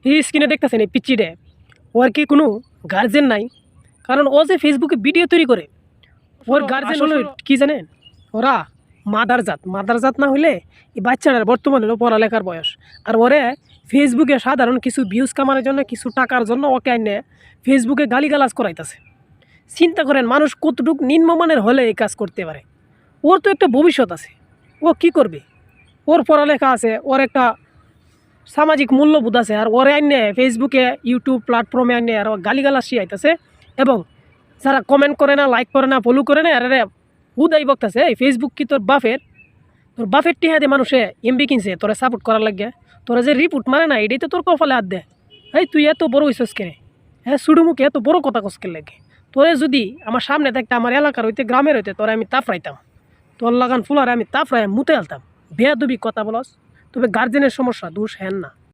এই স্ক্রিনে দেখতেছেন এই পিচ্চিডে ওর কি কোনো গার্জেন নাই? কারণ ও যে ফেসবুকে ভিডিও তৈরি করে, ওর গার্জেন হলো কি জানেন? ওরা মাদার জাত না হলে এই বাচ্চাটার বর্তমানে হলো পড়ালেখার বয়স। আর ওরে ফেসবুকে সাধারণ কিছু ভিউজ কামানোর জন্য, কিছু টাকার জন্য ওকে আইনে ফেসবুকে গালিগালাজ করাইতেছে। চিন্তা করেন মানুষ কতটুকু নিম্নমানের হলে এই কাজ করতে পারে। ওর তো একটা ভবিষ্যৎ আছে, ও কি করবে? ওর পড়ালেখা আছে, ওর একটা সামাজিক মূল্যবোধ আছে, আর ওরে আইনে ফেসবুকে ইউটিউব প্ল্যাটফর্মে আইনে আর গালিগালাজ শিয়াইতেছে। এবং যারা কমেন্ট করে না, লাইক করে না, ফলো করে না, আর হুদাই বকতেছে এই ফেসবুক কি তোর বাপের টিহা দিয়ে মানুষে এমবি কিনছে তোরা সাপোর্ট করার লাগে? তোরা যে রিপোর্ট মারে না, এটাই তো তোর কপালে হাত দেয়। এই তুই এত বড় হইছস কেন? হ্যাঁ, সুডুমুখে এত বড় কথা কসকে লাগে? তোরে যদি আমার সামনে থাকতে, আমার এলাকার হইতে, গ্রামের হইতে, তোরা আমি তাফরাইতাম, তোর লাগান ফুলারে আমি তাফরাই মুতে আলতাম। বেয়াদবি কথা বলস। তবে গার্জেনের সমস্যা, দোষ হ্যান না।